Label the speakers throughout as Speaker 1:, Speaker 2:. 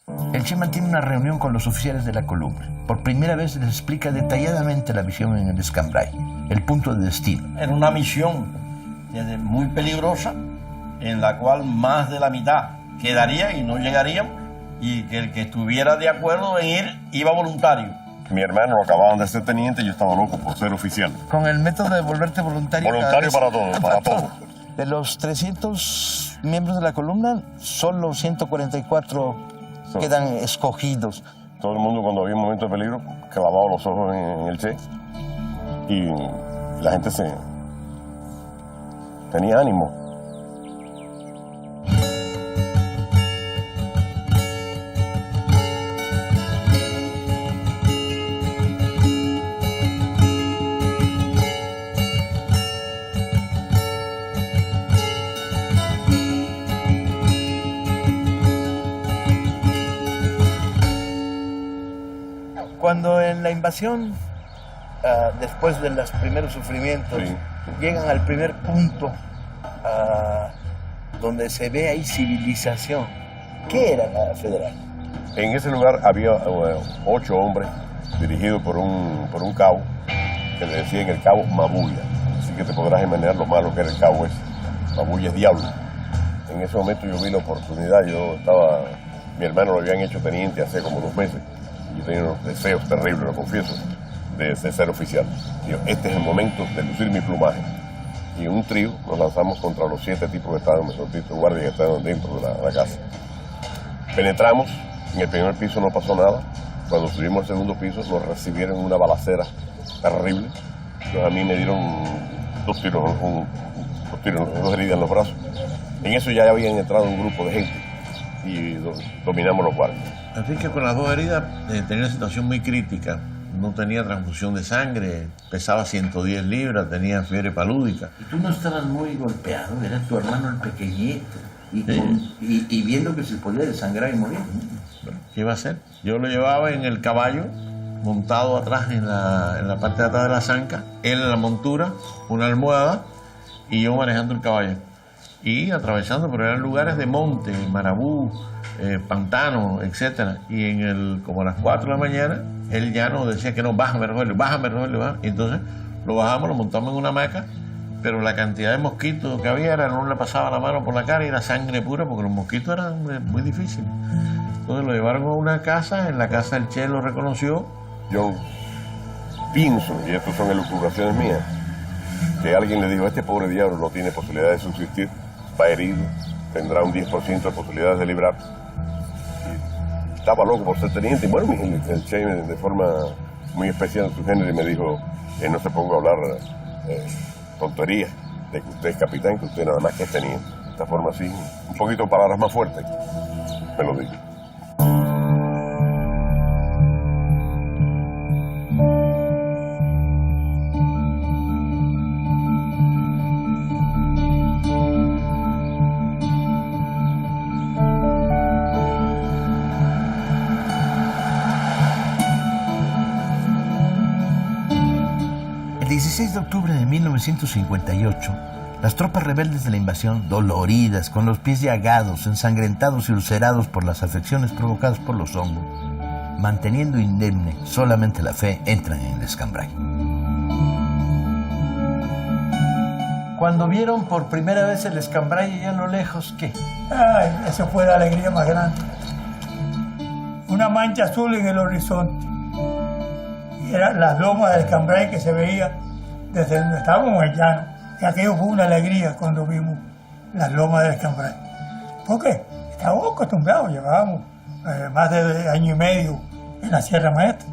Speaker 1: El Che mantiene una reunión con los oficiales de la columna. Por primera vez les explica detalladamente la visión en el Escambray, el punto de destino.
Speaker 2: Era una misión muy peligrosa, en la cual más de la mitad quedaría y no llegarían, y que el que estuviera de acuerdo en ir iba voluntario.
Speaker 3: Mi hermano lo acababan de ser teniente y yo estaba loco por ser oficial.
Speaker 1: Con el método de volverte voluntario.
Speaker 3: Voluntario para todo, para todo.
Speaker 1: De los 300 miembros de la columna, solo 144 quedan escogidos.
Speaker 3: Todo el mundo, cuando había un momento de peligro, clavaba los ojos en el Che, y la gente tenía ánimo.
Speaker 1: Cuando en la invasión, después de los primeros sufrimientos,
Speaker 3: sí,
Speaker 1: llegan al primer punto donde se ve ahí civilización, ¿qué era la Federal?
Speaker 3: En ese lugar había 8 hombres dirigidos por un cabo que le decían el cabo Mabuya. Así que te podrás imaginar lo malo que era el cabo ese. Mabuya es diablo. En ese momento yo vi la oportunidad. Mi hermano lo habían hecho teniente hace como 2 meses. Yo tenía unos deseos terribles, lo confieso, de ser oficial. Digo, este es el momento de lucir mi plumaje. Y en un trío nos lanzamos contra los 7 tipos que estaban, guardias que estaban dentro de la casa. Penetramos, en el primer piso no pasó nada. Cuando subimos al segundo piso nos recibieron una balacera terrible. Entonces a mí me dieron 2 tiros, 2 heridas en los brazos. En eso ya habían entrado un grupo de gente y dominamos los guardias.
Speaker 4: Así que con las 2 heridas tenía una situación muy crítica. No tenía transfusión de sangre, pesaba 110 libras, tenía fiebre palúdica.
Speaker 1: Y tú no estabas muy golpeado, era tu hermano el pequeñito. Y viendo que se podía desangrar y morir.
Speaker 4: ¿Qué iba a hacer? Yo lo llevaba en el caballo, montado atrás en la parte de atrás de la zanca, él en la montura, una almohada, y yo manejando el caballo. Y atravesando, pero eran lugares de monte, marabú, pantano, etc. Y como a las 4 de la mañana, él ya nos decía que no, bájame, Rogelio, bájame. Y entonces lo bajamos, lo montamos en una hamaca, pero la cantidad de mosquitos que había no le pasaba la mano por la cara y era sangre pura, porque los mosquitos eran muy difíciles. Entonces lo llevaron a una casa, en la casa el Che lo reconoció.
Speaker 3: Yo pienso, y estas son elucubraciones mías, que alguien le dijo, este pobre diablo no tiene posibilidad de subsistir, va herido, tendrá un 10% de posibilidades de librar. Y estaba loco por ser teniente. Y bueno, el Che de forma muy especial en su género me dijo, no se ponga a hablar tonterías de que usted es capitán, que usted nada más que es teniente. De esta forma así, un poquito palabras más fuertes, me lo dijo.
Speaker 1: El 16 de octubre de 1958, las tropas rebeldes de la invasión, doloridas, con los pies llagados, ensangrentados y ulcerados por las afecciones provocadas por los hongos, manteniendo indemne solamente la fe, entran en el Escambray. Cuando vieron por primera vez el Escambray allá a lo lejos, ¿qué?
Speaker 5: Ay, eso fue la alegría más grande. Una mancha azul en el horizonte. Y eran las lomas del Escambray que se veía desde donde estábamos en el llano. Y aquello fue una alegría cuando vimos las lomas del Escambray. ¿Por qué? Estábamos acostumbrados, llevábamos más de año y medio en la Sierra Maestra.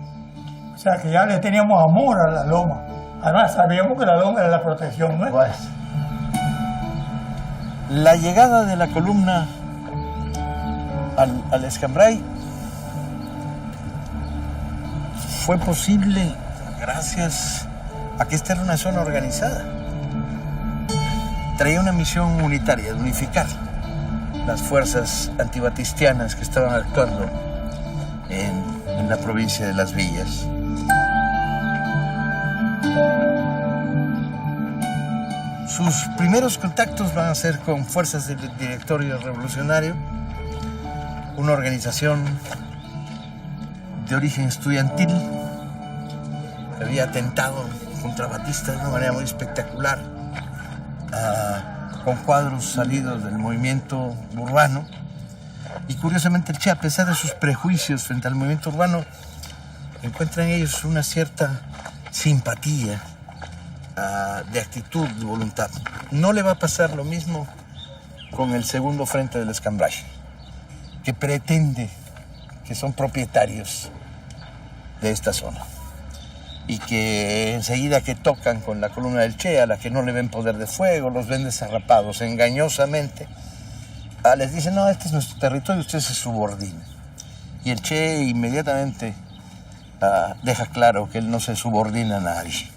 Speaker 5: O sea que ya le teníamos amor a la loma. Además sabíamos que la loma era la protección nuestra.
Speaker 1: Pues, la llegada de la columna al Escambray fue posible gracias a que esta era una zona organizada. Traía una misión unitaria, de unificar las fuerzas antibatistianas que estaban actuando en la provincia de Las Villas. Sus primeros contactos van a ser con fuerzas del directorio revolucionario, una organización de origen estudiantil que había atentado contra Batista de una manera muy espectacular, con cuadros salidos del movimiento urbano. Y curiosamente el Che, a pesar de sus prejuicios frente al movimiento urbano, encuentra en ellos una cierta simpatía, de actitud, de voluntad. No le va a pasar lo mismo con el segundo frente del Escambray, que pretende que son propietarios de esta zona y que enseguida que tocan con la columna del Che, a la que no le ven poder de fuego, los ven desarrapados engañosamente, les dicen: no, este es nuestro territorio, ustedes se subordinan. Y el Che inmediatamente deja claro que él no se subordina a nadie.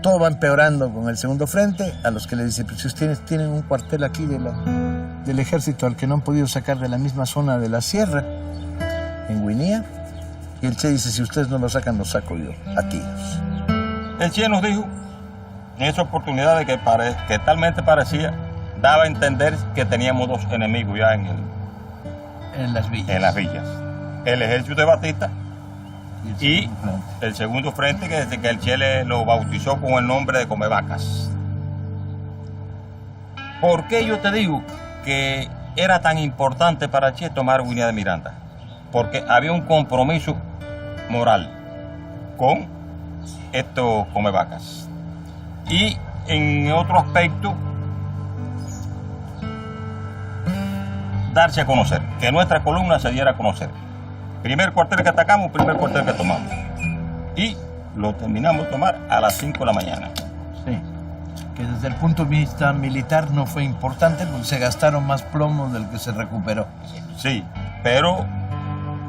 Speaker 1: Todo va empeorando con el segundo frente, a los que le dicen: pues si ustedes tienen un cuartel aquí del ejército al que no han podido sacar de la misma zona de la sierra, en Guinea. Y el Che dice: si ustedes no lo sacan, lo saco yo, a tiros.
Speaker 6: El Che nos dijo en esa oportunidad de que talmente parecía, daba a entender que teníamos dos enemigos ya
Speaker 1: En las villas.
Speaker 6: en las villas. El ejército de Batista y el segundo frente, que desde que el Che lo bautizó con el nombre de Comevacas. ¿Por qué yo te digo que era tan importante para el Che tomar Guinea de Miranda? Porque había un compromiso moral con estos Comevacas. Y en otro aspecto, darse a conocer, que nuestra columna se diera a conocer. Primer cuartel que atacamos, primer cuartel que tomamos. Y lo terminamos de tomar a las 5 de la mañana.
Speaker 1: Sí, que desde el punto de vista militar no fue importante porque se gastaron más plomo del que se recuperó.
Speaker 6: Sí, pero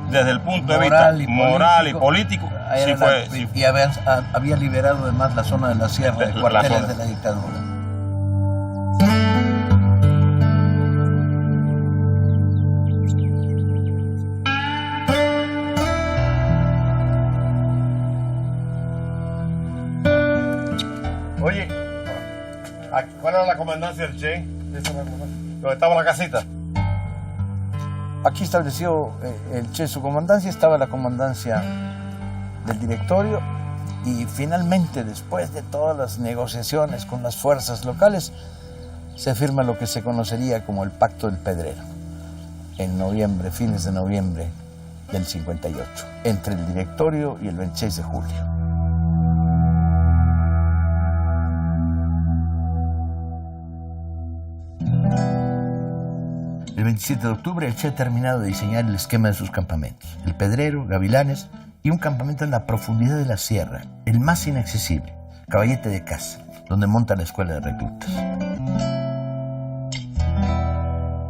Speaker 6: desde el punto de vista moral y político, sí fue.
Speaker 1: Y había liberado además la zona de la sierra de cuarteles de la dictadura.
Speaker 3: Oye, ¿cuál era la comandancia del Che? ¿Dónde estaba la casita?
Speaker 1: Aquí estableció el Che su comandancia, estaba la comandancia del directorio y finalmente, después de todas las negociaciones con las fuerzas locales, se firma lo que se conocería como el Pacto del Pedrero, en noviembre, fines de noviembre del 58, entre el directorio y el 26 de julio. El 27 de octubre, el Che ha terminado de diseñar el esquema de sus campamentos: el Pedrero, Gavilanes y un campamento en la profundidad de la sierra, el más inaccesible, Caballete de Casa, donde monta la escuela de reclutas.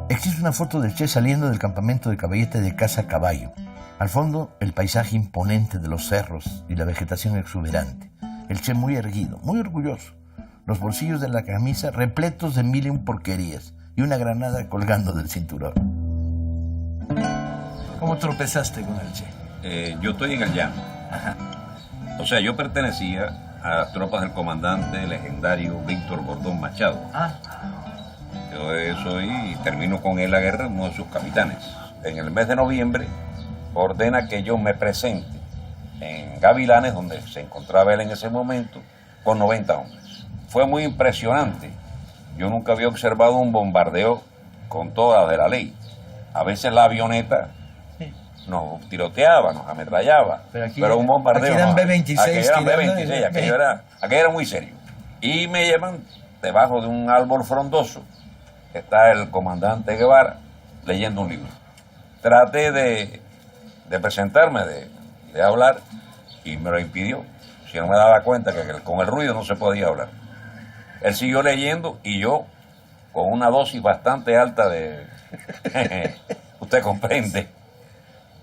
Speaker 1: Existe una foto del Che saliendo del campamento de Caballete de Casa a caballo. Al fondo, el paisaje imponente de los cerros y la vegetación exuberante. El Che muy erguido, muy orgulloso. Los bolsillos de la camisa repletos de 1001 porquerías y una granada colgando del cinturón. ¿Cómo tropezaste con el Che?
Speaker 7: Yo estoy en el llano. O sea, yo pertenecía a las tropas del comandante legendario Víctor Gordón Machado. Yo soy y termino con él la guerra, uno de sus capitanes. En el mes de noviembre ordena que yo me presente en Gavilanes, donde se encontraba él en ese momento, con 90 hombres. Fue muy impresionante. Yo nunca había observado un bombardeo con todas de la ley. A veces la avioneta nos tiroteaba, nos ametrallaba, pero un bombardeo.
Speaker 1: Aquí eran B-26.
Speaker 7: Aquí eran B-26, aquello era muy serio. Y me llevan debajo de un árbol frondoso, que está el comandante Guevara leyendo un libro. Traté de presentarme, de hablar, y me lo impidió. Si no me daba cuenta que con el ruido no se podía hablar. Él siguió leyendo y yo, con una dosis bastante alta de... usted comprende.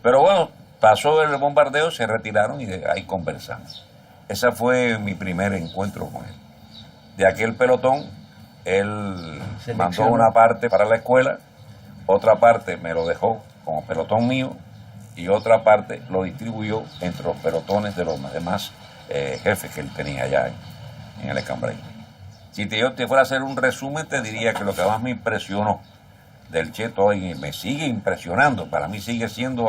Speaker 7: Pero bueno, pasó el bombardeo, se retiraron y ahí conversamos. Ese fue mi primer encuentro con él. De aquel pelotón, él mandó una parte para la escuela, otra parte me lo dejó como pelotón mío y otra parte lo distribuyó entre los pelotones de los demás jefes que él tenía allá en el Escambray. Si yo te fuera a hacer un resumen, te diría que lo que más me impresionó del Che y me sigue impresionando, para mí sigue siendo,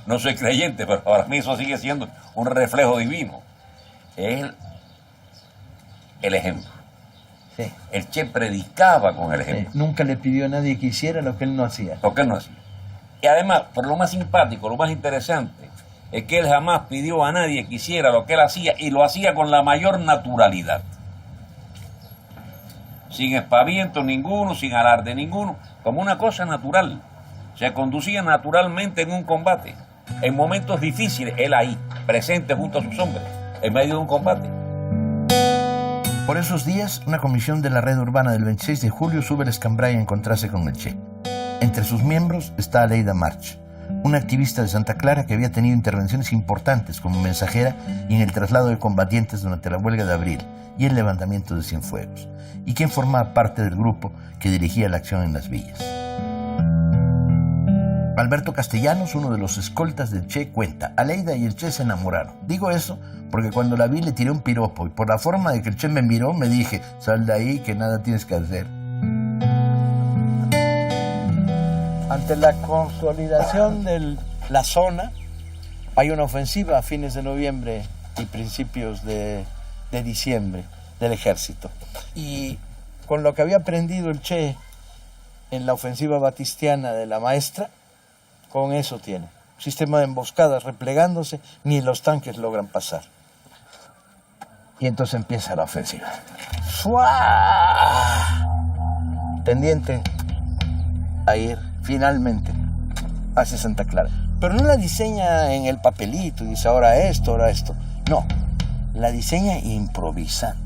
Speaker 7: no soy creyente, pero para mí eso sigue siendo un reflejo divino, es el ejemplo.
Speaker 1: Sí.
Speaker 7: El Che predicaba con el ejemplo.
Speaker 1: Nunca le pidió a nadie que hiciera lo que él no hacía.
Speaker 7: Lo que él no hacía. Y además, por lo más simpático, lo más interesante, es que él jamás pidió a nadie que hiciera lo que él hacía, y lo hacía con la mayor naturalidad. Sin espaviento ninguno, sin alarde ninguno, como una cosa natural. Se conducía naturalmente en un combate. En momentos difíciles, él ahí, presente junto a sus hombres, en medio de un combate.
Speaker 1: Por esos días, una comisión de la red urbana del 26 de julio sube al Escambray a encontrarse con el Che. Entre sus miembros está Aleida March, una activista de Santa Clara que había tenido intervenciones importantes como mensajera y en el traslado de combatientes durante la huelga de abril y el levantamiento de Cienfuegos, y quien formaba parte del grupo que dirigía la acción en las villas. Alberto Castellanos, uno de los escoltas del Che, cuenta: Aleida y el Che se enamoraron. Digo eso porque cuando la vi le tiré un piropo y por la forma de que el Che me miró me dije: sal de ahí que nada tienes que hacer. Ante la consolidación de la zona, hay una ofensiva a fines de noviembre y principios de diciembre del ejército. Y con lo que había aprendido el Che en la ofensiva batistiana de la Maestra, con eso tiene. Sistema de emboscadas replegándose, ni los tanques logran pasar. Y entonces empieza la ofensiva. ¡Suá! Tendiente a ir finalmente hacia Santa Clara. Pero no la diseña en el papelito y dice ahora esto, ahora esto. No, la diseña improvisando.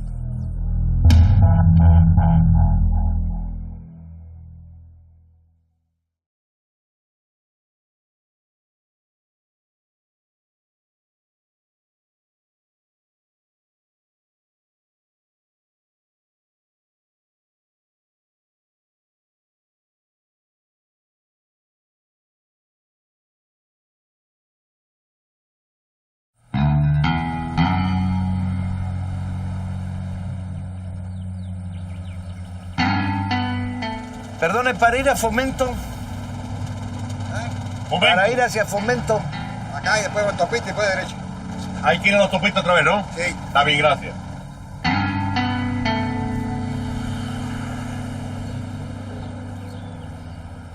Speaker 1: Perdone, para ir a Fomento. Para ir hacia Fomento.
Speaker 8: Acá y después a autopista y después derecho.
Speaker 4: Hay que ir a la autopista otra vez, ¿no?
Speaker 8: Sí.
Speaker 4: Está bien, gracias.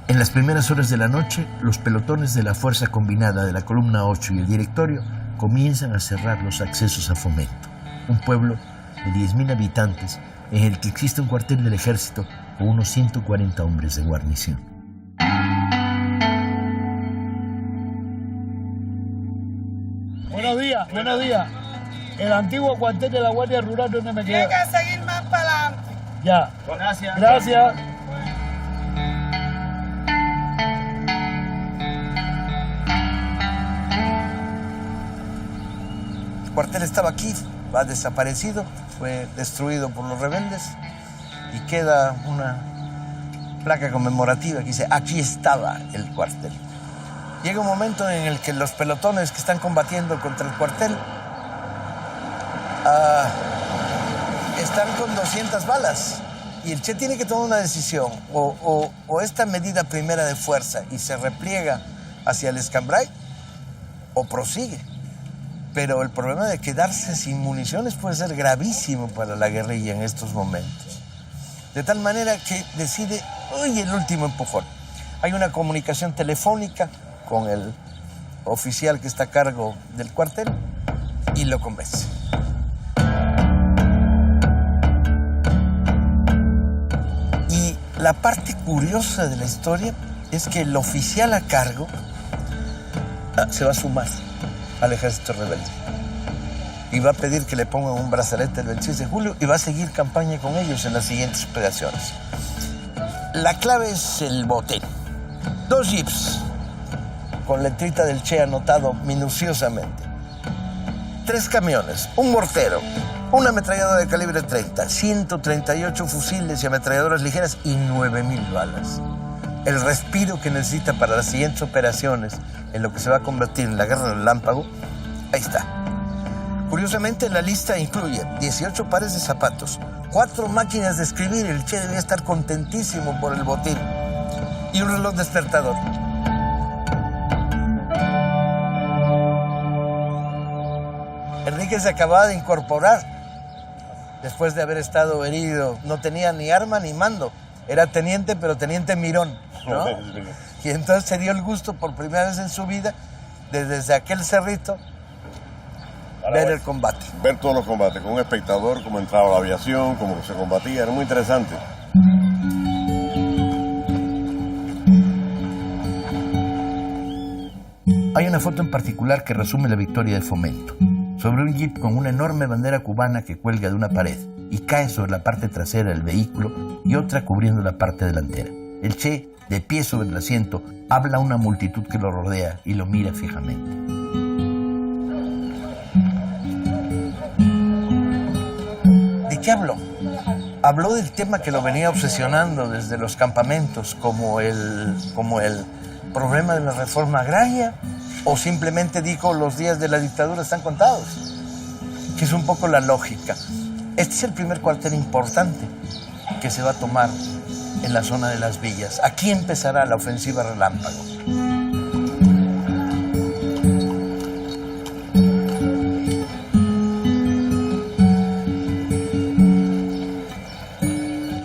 Speaker 1: En las primeras horas de la noche, los pelotones de la Fuerza Combinada de la Columna 8 y el Directorio comienzan a cerrar los accesos a Fomento, un pueblo de 10.000 habitantes en el que existe un cuartel del ejército con unos 140 hombres de guarnición.
Speaker 5: Buenos días, buenos días. El antiguo cuartel de la Guardia Rural, ¿dónde me queda?
Speaker 9: Tiene que seguir más para adelante.
Speaker 5: Ya.
Speaker 6: Gracias.
Speaker 5: Gracias.
Speaker 1: El cuartel estaba aquí, va desaparecido, fue destruido por los rebeldes y queda una placa conmemorativa que dice: aquí estaba el cuartel. Llega un momento en el que los pelotones que están combatiendo contra el cuartel están con 200 balas y el Che tiene que tomar una decisión, o esta medida primera de fuerza y se repliega hacia el Escambray, o prosigue. Pero el problema de quedarse sin municiones puede ser gravísimo para la guerrilla en estos momentos. De tal manera que decide, el último empujón. Hay una comunicación telefónica con el oficial que está a cargo del cuartel y lo convence. Y la parte curiosa de la historia es que el oficial a cargo se va a sumar al ejército rebelde y va a pedir que le pongan un brazalete el 26 de julio y va a seguir campaña con ellos en las siguientes operaciones. La clave es el botín. 2 jeeps con letrita del Che anotado minuciosamente, 3 camiones, un mortero, una ametralladora de calibre 30, 138 fusiles y ametralladoras ligeras y 9.000 balas. El respiro que necesita para las siguientes operaciones en lo que se va a convertir en la guerra del relámpago, ahí está. Curiosamente, la lista incluye 18 pares de zapatos, 4 máquinas de escribir, el Che debía estar contentísimo por el botín, y un reloj despertador. Enrique se acababa de incorporar después de haber estado herido. No tenía ni arma ni mando. Era teniente, pero teniente mirón, ¿no? Y entonces se dio el gusto por primera vez en su vida de desde aquel cerrito ver el combate.
Speaker 3: Ver todos los combates, con un espectador, cómo entraba la aviación, cómo se combatía, era muy interesante.
Speaker 1: Hay una foto en particular que resume la victoria de Fomento. Sobre un jeep con una enorme bandera cubana que cuelga de una pared y cae sobre la parte trasera del vehículo y otra cubriendo la parte delantera. El Che, de pie sobre el asiento, habla a una multitud que lo rodea y lo mira fijamente. ¿De qué habló? Habló del tema que lo venía obsesionando desde los campamentos, como el problema de la reforma agraria, o simplemente dijo los días de la dictadura están contados, que es un poco la lógica. Este es el primer cuartel importante que se va a tomar en la zona de las villas. Aquí empezará la ofensiva Relámpago.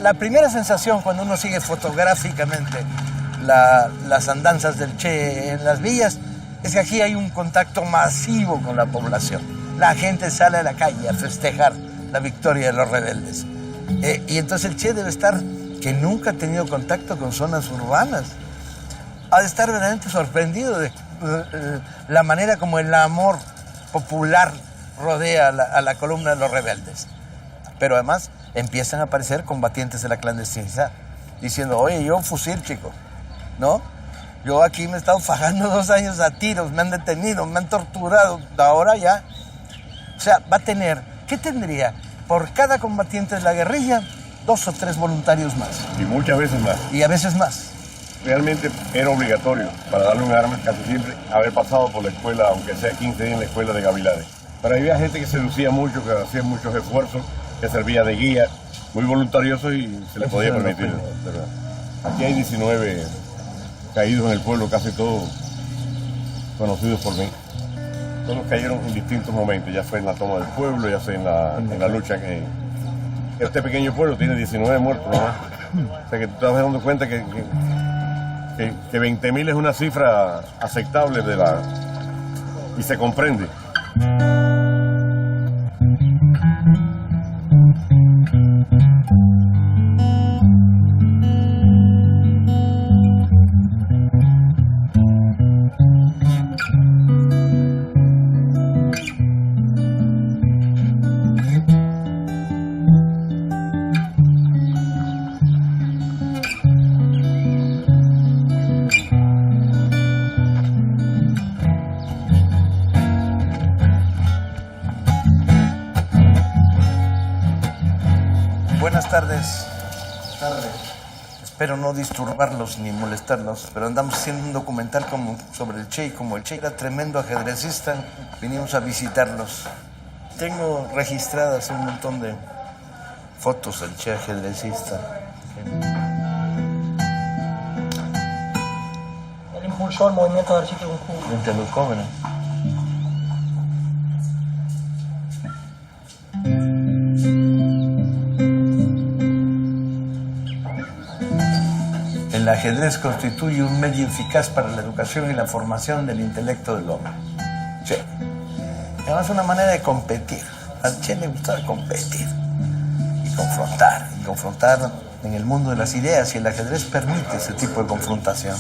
Speaker 1: La primera sensación cuando uno sigue fotográficamente las andanzas del Che en las villas es que aquí hay un contacto masivo con la población. La gente sale a la calle a festejar la victoria de los rebeldes. Y entonces el Che debe estar, que nunca ha tenido contacto con zonas urbanas, ha de estar verdaderamente sorprendido de la manera como el amor popular rodea a la columna de los rebeldes. Pero además empiezan a aparecer combatientes de la clandestinidad, diciendo, oye, yo fusil, chico, ¿no? Yo aquí me he estado fajando 2 años a tiros, me han detenido, me han torturado, ahora ya. O sea, va a tener, ¿qué tendría? Por cada combatiente de la guerrilla, 2 o 3 voluntarios más.
Speaker 3: Y muchas veces más.
Speaker 1: Y a veces más.
Speaker 3: Realmente era obligatorio, para darle un arma, casi siempre, haber pasado por la escuela, aunque sea 15 días en la escuela de Gavilanes. Pero había gente que se lucía mucho, que hacía muchos esfuerzos, que servía de guía, muy voluntarioso y se le podía permitir. Aquí hay 19 caídos en el pueblo, casi todos conocidos por mí. Todos cayeron en distintos momentos, ya fue en la toma del pueblo, ya fue en la lucha que... Este pequeño pueblo tiene 19 muertos, ¿no? O sea que tú te vas dando cuenta que 20.000 es una cifra aceptable y se comprende.
Speaker 1: Buenas tardes. Espero no disturbarlos ni molestarlos, pero andamos haciendo un documental sobre el Che, y como el Che era tremendo ajedrecista, vinimos a visitarlos. Tengo registradas un montón de fotos del Che ajedrecista.
Speaker 9: Él impulsó el movimiento del sitio Kung Fu.
Speaker 1: Entre los jóvenes. El ajedrez constituye un medio eficaz para la educación y la formación del intelecto del hombre. Che. Además, una manera de competir. Al Che le gustaba competir y confrontar en el mundo de las ideas, y el ajedrez permite ese tipo de confrontación.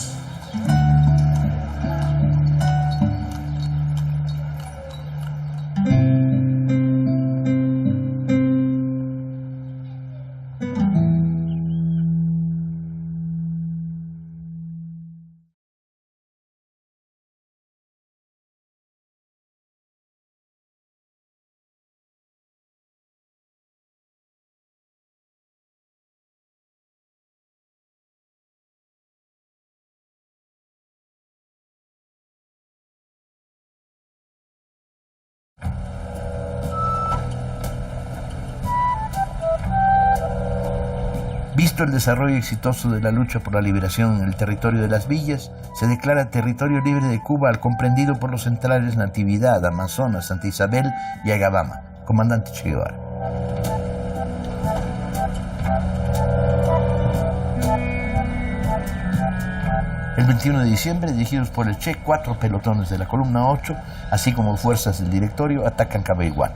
Speaker 1: Visto el desarrollo exitoso de la lucha por la liberación en el territorio de las villas, se declara territorio libre de Cuba al comprendido por los centrales Natividad, Amazonas, Santa Isabel y Agabama. Comandante Che Guevara. El 21 de diciembre, dirigidos por el Che, 4 pelotones de la columna 8, así como fuerzas del directorio, atacan Cabaiguán,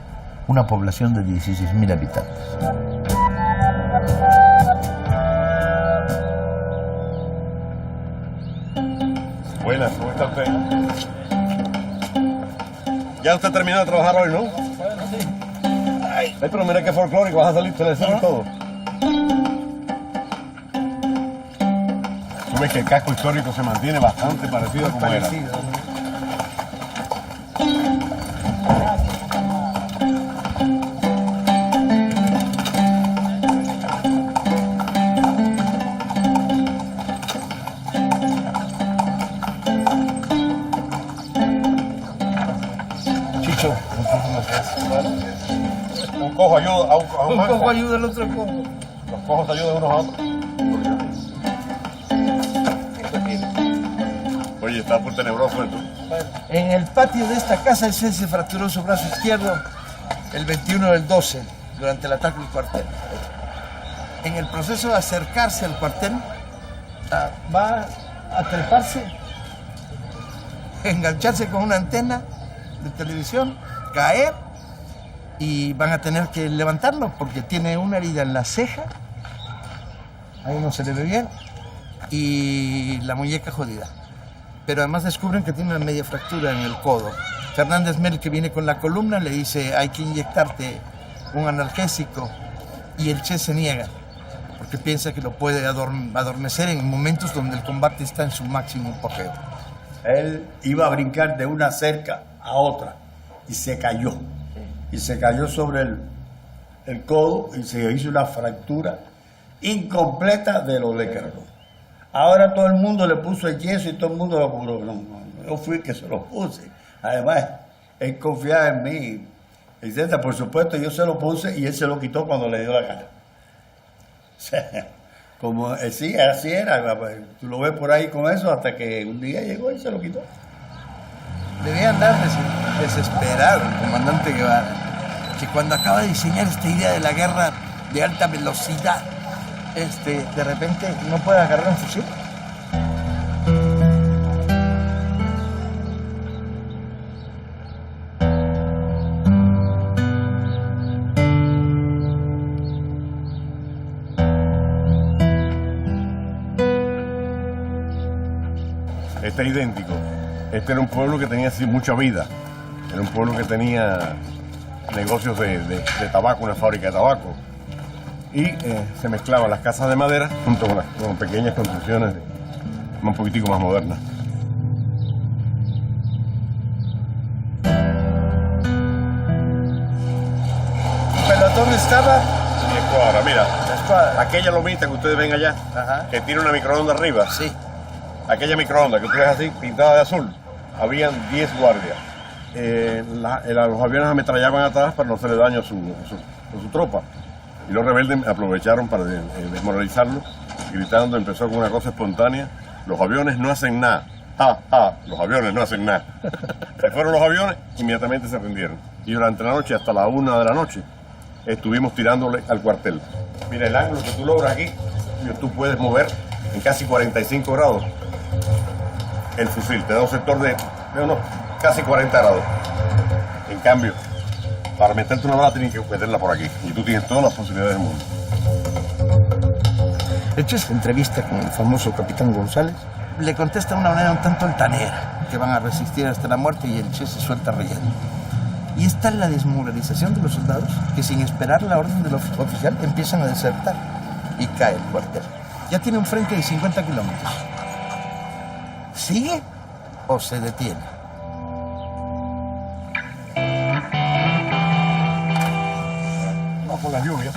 Speaker 1: una población de 16.000 habitantes.
Speaker 3: Buenas, ¿cómo está usted? Ya usted terminó de trabajar hoy, ¿no?
Speaker 5: Bueno, sí.
Speaker 3: Ay, pero mira qué folclórico, vas a salir televisión y todo. Tú ves que el casco histórico se mantiene bastante parecido a como era.
Speaker 1: Chicho, muchísimas gracias.
Speaker 3: Un cojo ayuda a un manco.
Speaker 1: cojo ayuda al otro cojo.
Speaker 3: Los cojos ayudan unos a otros. Oye, está muy tenebroso esto.
Speaker 1: En el patio de esta casa él se fracturó su brazo izquierdo el 21 del 12, durante el ataque al cuartel. En el proceso de acercarse al cuartel, va a treparse, engancharse con una antena de televisión, caer, y van a tener que levantarlo porque tiene una herida en la ceja, ahí no se le ve bien, y la muñeca jodida. Pero además descubren que tiene una media fractura en el codo. Fernández Mel, que viene con la columna, le dice: hay que inyectarte un analgésico, y el Che se niega porque piensa que lo puede adormecer en momentos donde el combate está en su máximo apogeo.
Speaker 10: Él iba a brincar de una cerca a otra y se cayó. Y se cayó sobre el codo y se hizo una fractura incompleta de los lécaros. Ahora todo el mundo le puso el yeso y todo el mundo lo curó. No, yo fui el que se lo puse. Además, él confiaba en mí. Etcétera. Por supuesto, yo se lo puse y él se lo quitó cuando le dio la cara. O sea, como sí, así era. Tú lo ves por ahí con eso hasta que un día llegó y se lo quitó.
Speaker 1: Debía andar desesperado el comandante Guevara, que cuando acaba de diseñar esta idea de la guerra de alta velocidad, de repente no puede agarrar un fusil.
Speaker 3: Este es idéntico. Este era un pueblo que tenía así mucha vida. Era un pueblo que tenía negocios de tabaco, una fábrica de tabaco. Y se mezclaban las casas de madera junto con pequeñas construcciones un poquitico más modernas.
Speaker 1: El pelotón estaba...
Speaker 3: Y escuadra, mira,
Speaker 1: La escuadra.
Speaker 3: aquella lomita que ustedes ven allá,
Speaker 1: Ajá.
Speaker 3: que tiene una microonda arriba,
Speaker 1: Sí.
Speaker 3: aquella microonda que ustedes así, pintada de azul, habían 10 guardias. Los aviones ametrallaban atrás para no hacerle daño a su tropa. Y los rebeldes aprovecharon para desmoralizarlo, gritando, empezó con una cosa espontánea: los aviones no hacen nada. Los aviones no hacen nada. Se fueron los aviones, inmediatamente se rindieron. Y durante la noche, hasta la 1 de la noche, estuvimos tirándole al cuartel. Mira, el ángulo que tú logras aquí, tú puedes mover en casi 45 grados el fusil. Te da un sector de casi 40 grados. En cambio, para meterte una bala tienes que meterla por aquí. Y tú tienes todas las posibilidades del mundo.
Speaker 1: El Che se entrevista con el famoso capitán González. Le contesta de una manera un tanto altanera, que van a resistir hasta la muerte, y el Che se suelta riendo. Y esta es la desmoralización de los soldados, que sin esperar la orden del oficial empiezan a desertar y cae el cuartel. Ya tiene un frente de 50 kilómetros. ¿Sigue o se detiene?
Speaker 3: No, con las lluvias.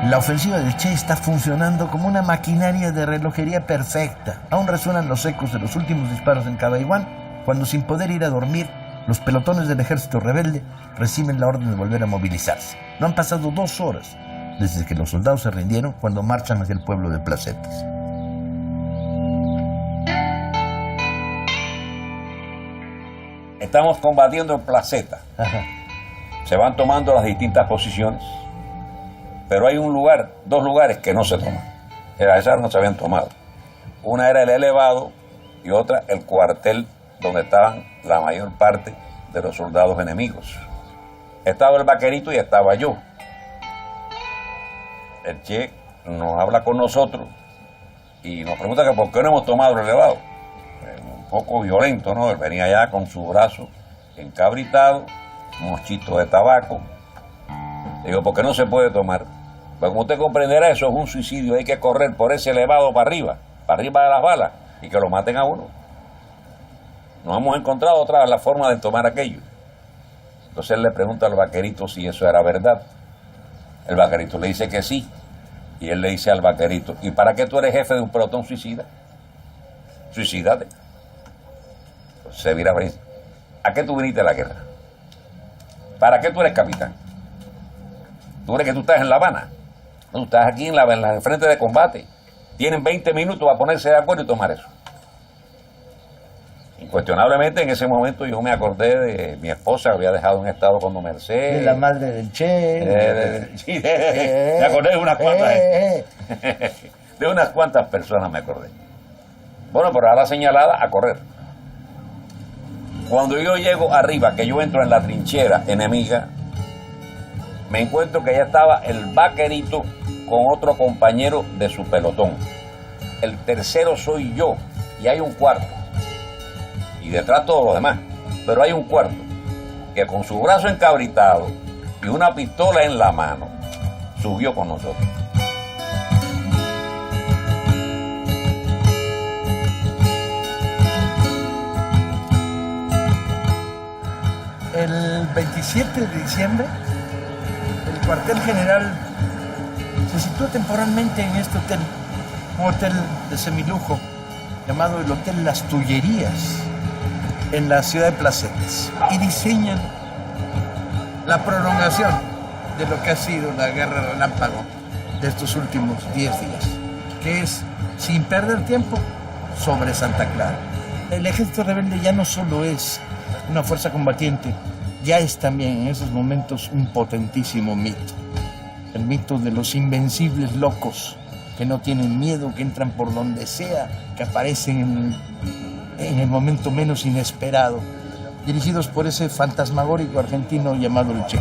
Speaker 1: La ofensiva del Che está funcionando como una maquinaria de relojería perfecta. Aún resuenan los ecos de los últimos disparos en Cabaiguán, cuando sin poder ir a dormir, los pelotones del ejército rebelde reciben la orden de volver a movilizarse. No han pasado 2 horas desde que los soldados se rindieron cuando marchan hacia el pueblo de Placetas.
Speaker 7: Estamos combatiendo en Placeta.
Speaker 1: Ajá.
Speaker 7: Se van tomando las distintas posiciones, pero hay 2 lugares que no se toman. Esas no se habían tomado. Una era el elevado y otra el cuartel donde estaban la mayor parte de los soldados enemigos. Estaba el vaquerito y estaba yo. El Che nos habla con nosotros y nos pregunta que por qué no hemos tomado el elevado. Un poco violento, ¿no? Él venía ya con su brazo encabritado, unos chitos de tabaco. Digo, ¿por qué no se puede tomar? Pues como usted comprenderá, eso es un suicidio. Hay que correr por ese elevado para arriba de las balas y que lo maten a uno. Nos hemos encontrado otra vez la forma de tomar aquello. Entonces él le pregunta al vaquerito si eso era verdad. El vaquerito le dice que sí. Y él le dice al vaquerito, ¿y para qué tú eres jefe de un pelotón suicida? Suicídate. Pues se vira a decir, ¿a qué tú viniste a la guerra? ¿Para qué tú eres capitán? ¿Tú crees que tú estás en La Habana? No, tú estás aquí en la frente de combate. Tienen 20 minutos para ponerse de acuerdo y tomar eso. Incuestionablemente en ese momento yo me acordé de mi esposa, que había dejado en estado con don Mercedes.
Speaker 1: De la madre del Che.
Speaker 7: Me acordé de unas cuantas. De unas cuantas personas me acordé. Bueno, pero a la señalada, a correr. Cuando yo llego arriba, que yo entro en la trinchera enemiga, me encuentro que ya estaba el vaquerito con otro compañero de su pelotón. El tercero soy yo y hay un cuarto. Y detrás todos los demás. Pero hay un cuarto que con su brazo encabritado y una pistola en la mano subió con nosotros.
Speaker 1: El 27 de diciembre, el cuartel general se sitúa temporalmente en este hotel, un hotel de semilujo llamado el Hotel Las Tullerías, en la ciudad de Placetas, y diseñan la prolongación de lo que ha sido la guerra relámpago de estos últimos 10 días, que es, sin perder tiempo, sobre Santa Clara. El ejército rebelde ya no solo es una fuerza combatiente, ya es también en esos momentos un potentísimo mito. El mito de los invencibles locos que no tienen miedo, que entran por donde sea, que aparecen en el momento menos inesperado, dirigidos por ese fantasmagórico argentino llamado el Che.